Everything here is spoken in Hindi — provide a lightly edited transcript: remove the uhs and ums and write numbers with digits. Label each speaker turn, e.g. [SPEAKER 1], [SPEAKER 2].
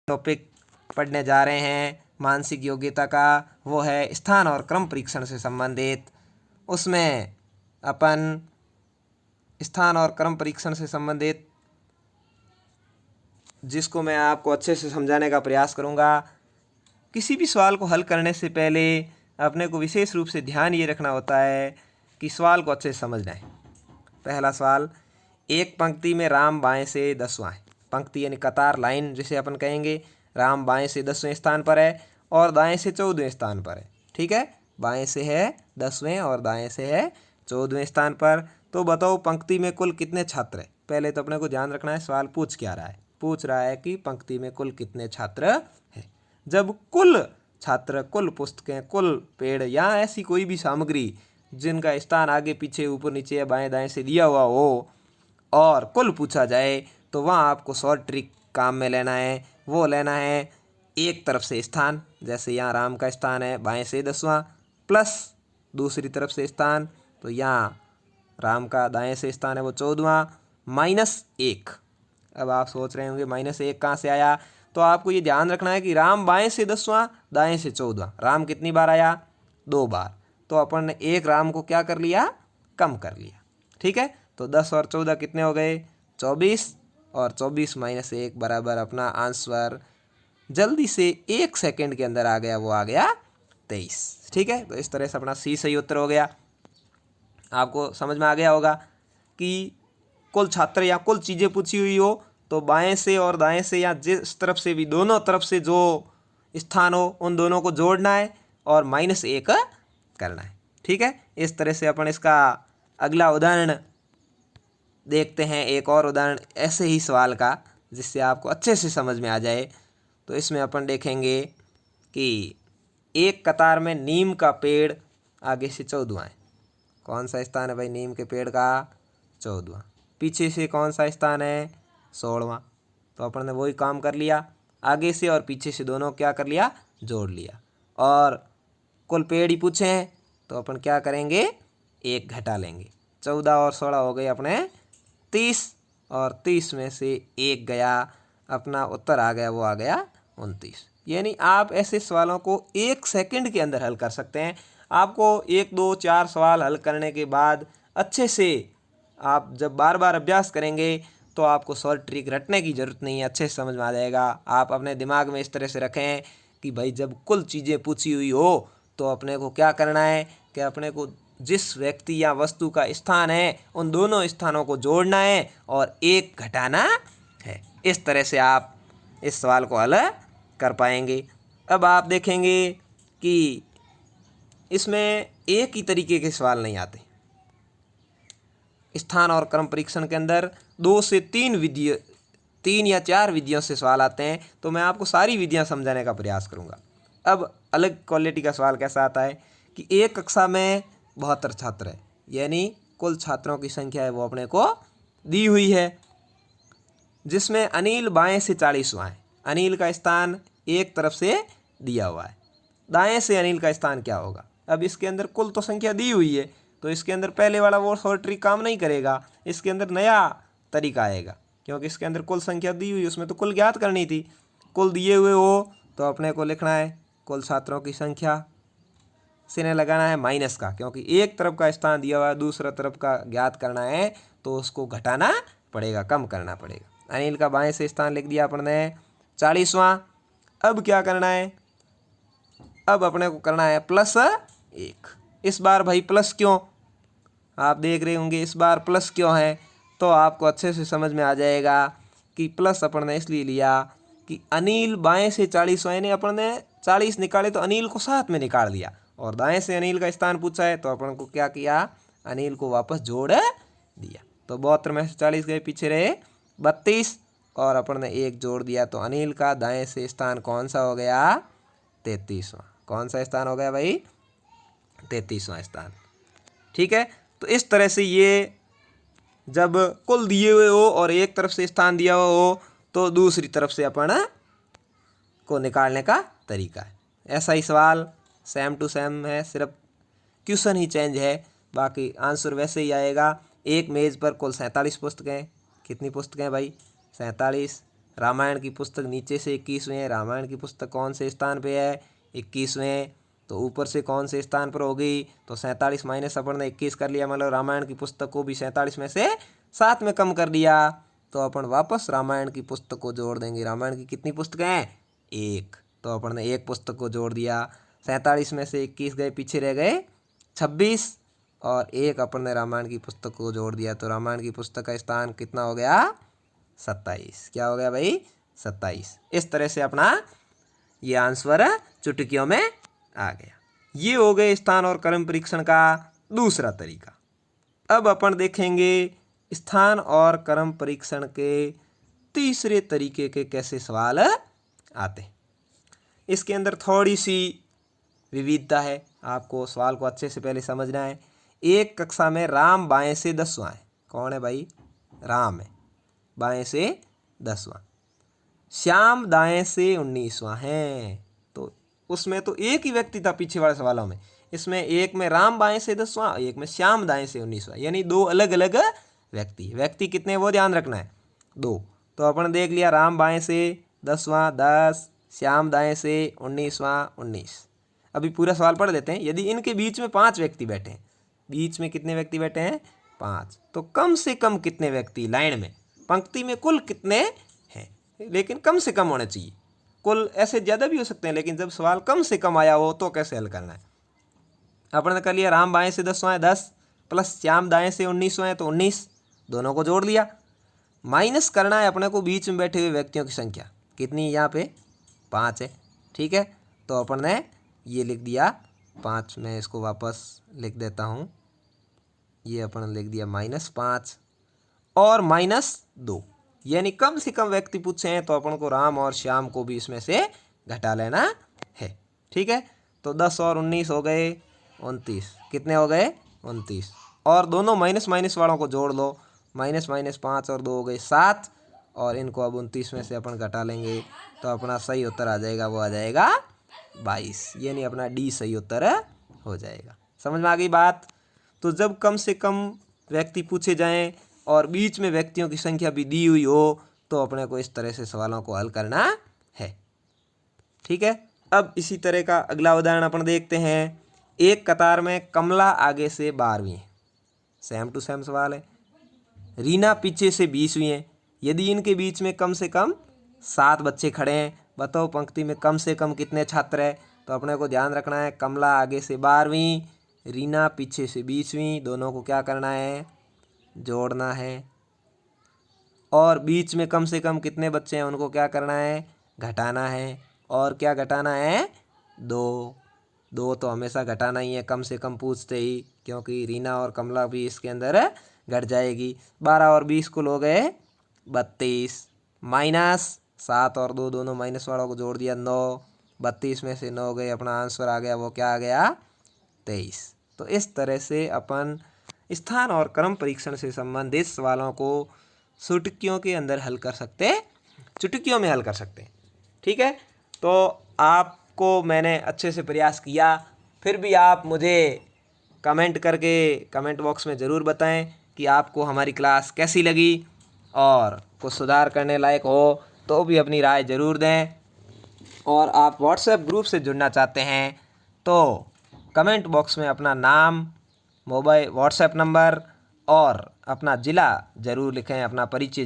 [SPEAKER 1] टॉपिक पढ़ने जा रहे हैं मानसिक योग्यता का, वो है स्थान और क्रम परीक्षण से संबंधित। उसमें अपन स्थान और क्रम परीक्षण से संबंधित जिसको मैं आपको अच्छे से समझाने का प्रयास करूँगा। किसी भी सवाल को हल करने से पहले अपने को विशेष रूप से ध्यान ये रखना होता है कि सवाल को अच्छे से समझना है। पहला सवाल, एक पंक्ति में राम बाएं से 10वां है। पंक्ति यानी कतार, लाइन जिसे अपन कहेंगे। राम बाएं से 10वें स्थान पर है और दाएं से 14वें स्थान पर है। ठीक है, बाएं से है 10वें और दाएं से है 14वें स्थान पर। तो बताओ पंक्ति में कुल कितने छात्र हैं। पहले तो अपने को ध्यान रखना है सवाल पूछ क्या रहा है। पूछ रहा है कि पंक्ति में कुल कितने छात्र हैं। जब कुल छात्र, कुल पुस्तकें, कुल पेड़ या ऐसी कोई भी सामग्री जिनका स्थान आगे पीछे ऊपर नीचे या बाएं दाएं से दिया हुआ हो और कुल पूछा जाए तो वहाँ आपको शॉर्ट ट्रिक काम में लेना है। वो लेना है एक तरफ से स्थान, जैसे यहाँ राम का स्थान है बाएं से 10वां, प्लस दूसरी तरफ से स्थान, तो यहाँ राम का दाएं से स्थान है वो 14वां, -1। अब आप सोच रहे होंगे -1 कहाँ से आया। तो आपको ये ध्यान रखना है कि राम बाएं से 10वां, दाएं से 14वां। राम कितनी बार आया? 2 बार। तो अपन ने एक राम को क्या कर लिया? कम कर लिया। ठीक है, तो 10 और 14 कितने हो गए? 24, और 24 - 1 बराबर अपना आंसर जल्दी से 1 सेकंड के अंदर आ गया, वो आ गया 23। ठीक है, तो इस तरह से अपना सी सही उत्तर हो गया। आपको समझ में आ गया होगा कि कुल छात्र या कुल चीज़ें पूछी हुई हो तो बाएं से और दाएं से या जिस तरफ से भी, दोनों तरफ से जो स्थान हो उन दोनों को जोड़ना है और -1 करना है। ठीक है, इस तरह से अपन इसका अगला उदाहरण देखते हैं। एक और उदाहरण ऐसे ही सवाल का जिससे आपको अच्छे से समझ में आ जाए। तो इसमें अपन देखेंगे कि एक कतार में नीम का पेड़ आगे से 14वां है। कौन सा स्थान है भाई नीम के पेड़ का? 14वां। पीछे से कौन सा स्थान है? 16वां। तो अपन ने वही काम कर लिया, आगे से और पीछे से दोनों क्या कर लिया? जोड़ लिया। और कुल पेड़ ही पूछे हैं तो अपन क्या करेंगे? 1 घटा लेंगे। 14 और 16 हो गए अपने 30, और 30 में से 1 गया, अपना उत्तर आ गया, वो आ गया 29। यानी आप ऐसे सवालों को 1 सेकंड के अंदर हल कर सकते हैं। आपको 1, 2, 4 सवाल हल करने के बाद अच्छे से आप जब बार बार अभ्यास करेंगे तो आपको शॉर्ट ट्रिक रटने की ज़रूरत नहीं है, अच्छे से समझ में आ जाएगा। आप अपने दिमाग में इस तरह से रखें कि भाई जब कुल चीज़ें पूछी हुई हो तो अपने को क्या करना है कि अपने को जिस व्यक्ति या वस्तु का स्थान है उन दोनों स्थानों को जोड़ना है और 1 घटाना है। इस तरह से आप इस सवाल को हल कर पाएंगे। अब आप देखेंगे कि इसमें एक ही तरीके के सवाल नहीं आते। स्थान और क्रम परीक्षण के अंदर 2 से 3 या 4 विधियों से सवाल आते हैं। तो मैं आपको सारी विधियां समझाने का प्रयास करूंगा। अब अलग क्वालिटी का सवाल कैसा आता है कि एक कक्षा में 72 छात्र है, यानी कुल छात्रों की संख्या है वो अपने को दी हुई है, जिसमें अनिल बाएं से 40वां है। अनिल का स्थान एक तरफ से दिया हुआ है, दाएं से अनिल का स्थान क्या होगा? अब इसके अंदर कुल तो संख्या दी हुई है तो इसके अंदर पहले वाला वो शॉर्ट ट्रिक काम नहीं करेगा। इसके अंदर नया तरीका आएगा, क्योंकि इसके अंदर कुल संख्या दी हुई, उसमें तो कुल ज्ञात करनी थी। कुल दिए हुए हो तो अपने को लिखना है कुल छात्रों की संख्या से ने लगाना है माइनस का, क्योंकि एक तरफ का स्थान दिया हुआ है, दूसरा तरफ का ज्ञात करना है तो उसको घटाना पड़ेगा, कम करना पड़ेगा। अनिल का बाएं से स्थान लिख दिया अपन ने 40वां। अब क्या करना है? अब अपने को करना है +1। इस बार भाई प्लस क्यों? आप देख रहे होंगे इस बार प्लस क्यों है, तो आपको अच्छे से समझ में आ जाएगा कि प्लस अपन ने इसलिए लिया कि अनिल बाएं से 40वां, यानी अपन ने 40 निकाले तो अनिल को साथ में निकाल दिया, और दाएं से अनिल का स्थान पूछा है तो अपन को क्या किया? अनिल को वापस जोड़ दिया। तो 72 में से 40 गए, पीछे रहे 32, और अपन ने 1 जोड़ दिया तो अनिल का दाएं से स्थान कौन सा हो गया? 33वां। कौन सा स्थान हो गया भाई? 33वां स्थान। ठीक है, तो इस तरह से ये जब कुल दिए हुए हो और एक तरफ से स्थान दिया हुआ हो तो दूसरी तरफ से अपन को निकालने का तरीका है। ऐसा ही सवाल सेम टू सेम है, सिर्फ क्वेश्चन ही चेंज है, बाकी आंसर वैसे ही आएगा। एक मेज़ पर कुल 47 पुस्तकें। कितनी पुस्तकें भाई? 47। रामायण की पुस्तक नीचे से 21वें, रामायण की पुस्तक कौन से स्थान पे है 21वें, तो ऊपर से कौन से स्थान पर होगी, तो 47 माइनस अपन ने 21 कर लिया, मतलब रामायण की पुस्तक को भी 47 में से 7 में कम कर दिया, तो अपन वापस रामायण की पुस्तक को जोड़ देंगे। रामायण की कितनी पुस्तकें हैं, 1, तो अपन ने एक पुस्तक को जोड़ दिया। 47 में से 21 गए, पीछे रह गए 26, और एक अपन ने रामायण की पुस्तक को जोड़ दिया, तो रामायण की पुस्तक का स्थान कितना हो गया, 27। क्या हो गया भाई, 27। इस तरह से अपना ये आंसर चुटकियों में आ गया। ये हो गए स्थान और क्रम परीक्षण का दूसरा तरीका। अब अपन देखेंगे स्थान और क्रम परीक्षण के तीसरे तरीके के कैसे सवाल आते हैं। इसके अंदर थोड़ी सी विविधता है, आपको सवाल को अच्छे से पहले समझना है। एक कक्षा में राम बाएं से 10वां है, कौन है भाई, राम है, बाएं से 10वां। श्याम दाएं से 19वां है, तो उसमें तो एक ही व्यक्ति था पीछे वाले सवालों में। इसमें एक में राम बाएं से 10वां, एक में श्याम दाएं से 19वां, यानी दो अलग अलग व्यक्ति कितने वो ध्यान रखना है, 2। तो अपन देख लिया राम बाएं से 10वां 10, श्याम दाएं से 19वां 19। अभी पूरा सवाल पढ़ लेते हैं। यदि इनके बीच में 5 व्यक्ति बैठे हैं, बीच में कितने व्यक्ति बैठे हैं, 5, तो कम से कम कितने व्यक्ति लाइन में, पंक्ति में कुल कितने हैं, लेकिन कम से कम होने चाहिए। कुल ऐसे ज़्यादा भी हो सकते हैं, लेकिन जब सवाल कम से कम आया हो तो कैसे हल करना है। अपन ने कर लिया राम बाएं से 10वां है 10, प्लस श्याम दाएं से 19वां है तो 19, दोनों को जोड़ लिया। माइनस करना है अपने को बीच में बैठे हुए व्यक्तियों की संख्या, कितनी यहाँ पे 5 है, ठीक है। तो अपन ने ये लिख दिया 5, मैं इसको वापस लिख देता हूँ, ये अपन ने लिख दिया -5 और -2, यानी कम से कम व्यक्ति पूछे हैं, तो अपन को राम और श्याम को भी इसमें से घटा लेना है, ठीक है। तो 10 और 19 हो गए 29, कितने हो गए 29, और दोनों माइनस माइनस वालों को जोड़ लो, -5 और 2 हो गए 7, और इनको अब 29 में से अपन घटा लेंगे, तो अपना सही उत्तर आ जाएगा, वो आ जाएगा 22, यानी अपना डी सही उत्तर हो जाएगा। समझ में आ गई बात। तो जब कम से कम व्यक्ति पूछे जाएं और बीच में व्यक्तियों की संख्या भी दी हुई हो, तो अपने को इस तरह से सवालों को हल करना है, ठीक है। अब इसी तरह का अगला उदाहरण अपन देखते हैं। एक कतार में कमला आगे से 12वीं है, सेम टू सेम सवाल है। रीना पीछे से 20वीं है। यदि इनके बीच में कम से कम 7 बच्चे खड़े हैं, बताओ पंक्ति में कम से कम कितने छात्र हैं। तो अपने को ध्यान रखना है, कमला आगे से 12वीं, रीना पीछे से 20वीं, दोनों को क्या करना है, जोड़ना है। और बीच में कम से कम कितने बच्चे हैं, उनको क्या करना है, घटाना है। और क्या घटाना है, 2 तो हमेशा घटाना ही है, कम से कम पूछते ही, क्योंकि रीना और कमला भी इसके अंदर घट जाएगी। 12 और 20 कुल हो गए 32, -7 और 2 दोनों माइनस वालों को जोड़ दिया 9, 32 में से 9 गए, अपना आंसर आ गया, वो क्या आ गया 23। तो इस तरह से अपन स्थान और क्रम परीक्षण से संबंधित सवालों को चुटकियों के अंदर हल कर सकते, चुटकियों में हल कर सकते, ठीक है। तो आपको मैंने अच्छे से प्रयास किया, फिर भी आप मुझे कमेंट करके कमेंट बॉक्स में ज़रूर बताएं कि आपको हमारी क्लास कैसी लगी, और कुछ सुधार करने लायक हो तो भी अपनी राय ज़रूर दें। और आप व्हाट्सएप ग्रुप से जुड़ना चाहते हैं तो कमेंट बॉक्स में अपना नाम, मोबाइल, व्हाट्सएप नंबर और अपना ज़िला ज़रूर लिखें, अपना परिचय